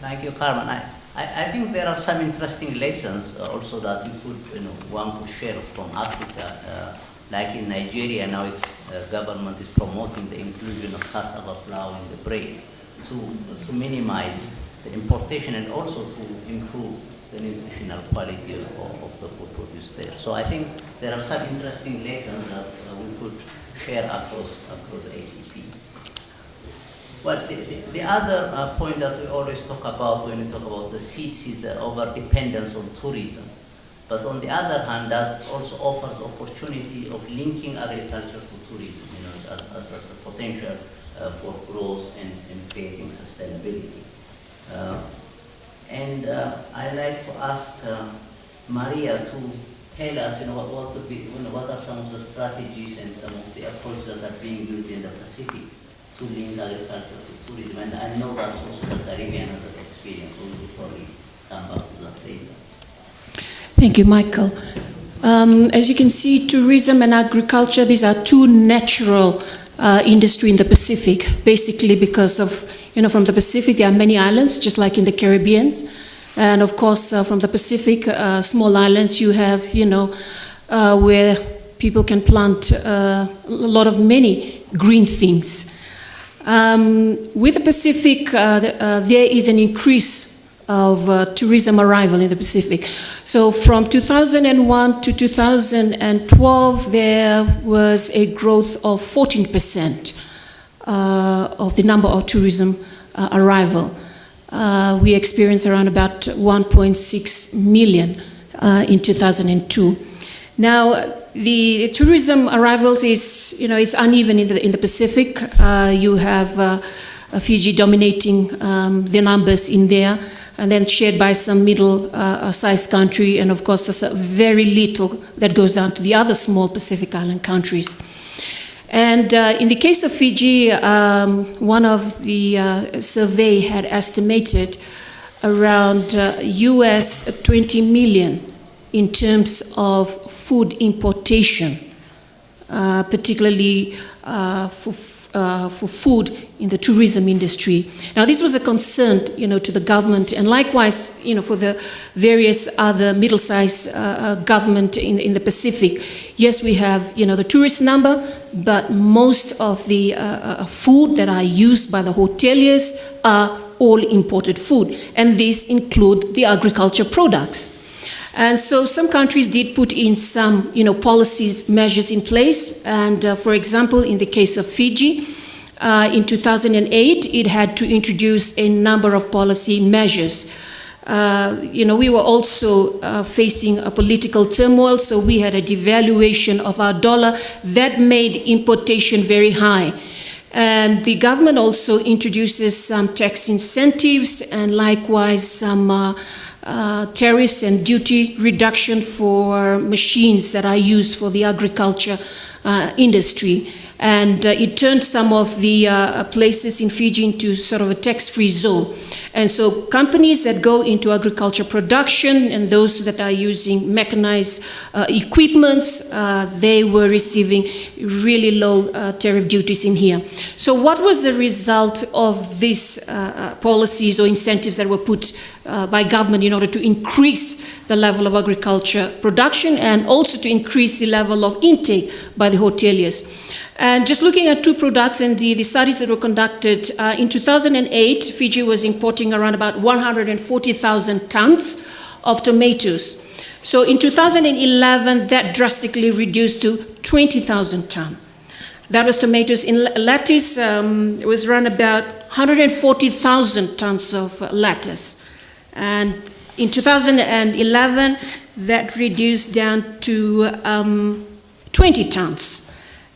Thank you, Carmen. I think there are some interesting lessons also that one could share from Africa. Like in Nigeria now, its government is promoting the inclusion of cassava flour in the bread to minimize the importation and also to improve the nutritional quality of the food produced there. So I think there are some interesting lessons that we could share across ACP. Well, the other point that we always talk about when we talk about the seeds is the over-dependence on tourism. But on the other hand, that also offers the opportunity of linking agriculture to tourism, as a potential for growth and creating sustainability. I'd like to ask Mereia to tell us, what are some of the strategies and some of the approaches that are being used in the Pacific to link agriculture to tourism. And I know that also the Caribbean has that experience, so we'll probably come back to that later. Thank you, Michael. As you can see, tourism and agriculture, these are two natural industry in the Pacific, basically because of, from the Pacific, there are many islands, just like in the Caribbean. And of course, from the Pacific, small islands, you have, where people can plant a lot of many green things. With the Pacific, there is an increase of tourism arrival in the Pacific. So from 2001 to 2012, there was a growth of 14% of the number of tourism arrival. We experienced around about 1.6 million in 2002. Now, the tourism arrivals is, it's uneven in the Pacific. You have Fiji dominating the numbers in there, and then shared by some middle-sized country, and of course, there's very little that goes down to the other small Pacific Island countries. And in the case of Fiji, one of the survey had estimated around US 20 million in terms of food importation, particularly for food in the tourism industry. Now, this was a concern, to the government, and likewise, for the various other middle-sized government in the Pacific. Yes, we have, the tourist number, but most of the food that are used by the hoteliers are all imported food, and these include the agriculture products. And so some countries did put in some, policies, measures in place. And for example, in the case of Fiji, in 2008, it had to introduce a number of policy measures. We were also facing a political turmoil, so we had a devaluation of our dollar that made importation very high. And the government also introduces some tax incentives and likewise some tariffs and duty reduction for machines that are used for the agriculture industry. And it turned some of the places in Fiji into sort of a tax-free zone. And so companies that go into agriculture production and those that are using mechanized equipments, they were receiving really low tariff duties in here. So what was the result of these policies or incentives that were put by government in order to increase the level of agriculture production and also to increase the level of intake by the hoteliers? And just looking at two products and the studies that were conducted, in 2008, Fiji was importing around about 140,000 tons of tomatoes. So in 2011, that drastically reduced to 20,000 tons. That was tomatoes. In lettuce, it was around about 140,000 tons of lettuce. And in 2011, that reduced down to 20 tons.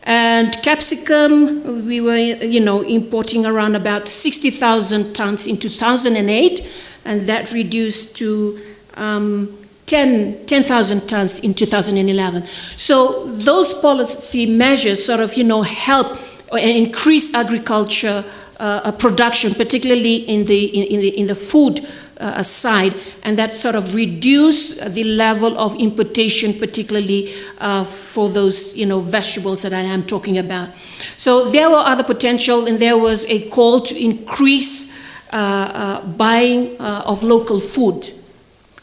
And capsicum, we were, importing around about 60,000 tons in 2008, and that reduced to 10,000 tons in 2011. So those policy measures sort of, help and increase agriculture production, particularly in the food side, and that sort of reduce the level of importation, particularly for those vegetables that I am talking about. So there were other potential, and there was a call to increase buying of local food.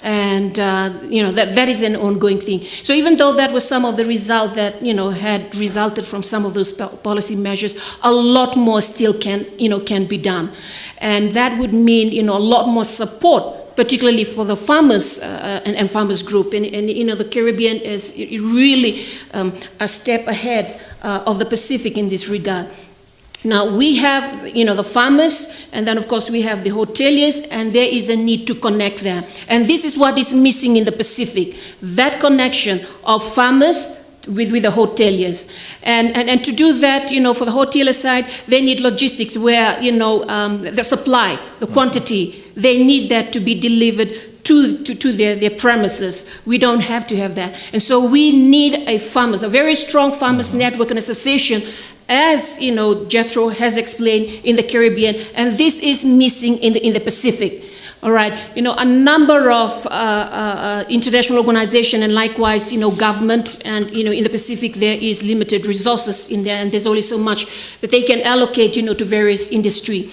And, that is an ongoing thing. So even though that was some of the result that, had resulted from some of those policy measures, a lot more still can be done. And that would mean, a lot more support, particularly for the farmers and farmers group. And the Caribbean is really a step ahead of the Pacific in this regard. Now we have, the farmers, and then of course we have the hoteliers, and there is a need to connect them. And this is what is missing in the Pacific, that connection of farmers with the hoteliers. And to do that, for the hotelier side, they need logistics where, the supply, the quantity, they need that to be delivered to their premises. We don't have to have that. And so we need a very strong farmers network and association, as Jethro has explained, in the Caribbean, and this is missing in the Pacific. All right, a number of international organizations and likewise, government, and in the Pacific there is limited resources in there, and there's only so much that they can allocate, to various industry.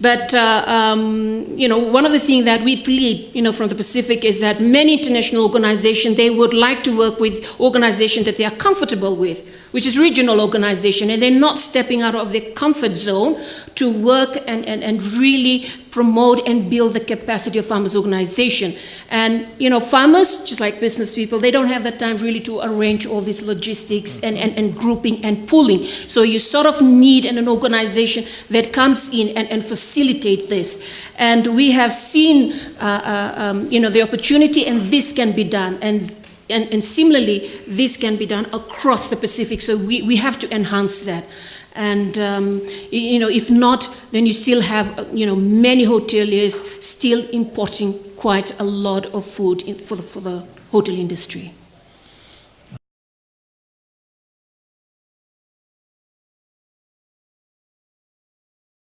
But, one of the things that we plead, from the Pacific is that many international organizations, they would like to work with organizations that they are comfortable with, which is regional organization, and they're not stepping out of their comfort zone to work and really promote and build the capacity of farmers organization. And, farmers, just like business people, they don't have the time really to arrange all these logistics and grouping and pooling. So you sort of need an organization that comes in and facilitate this. And we have seen, the opportunity, and this can be done. And similarly, this can be done across the Pacific. So we have to enhance that. And, if not, then you still have, many hoteliers still importing quite a lot of food for the hotel industry.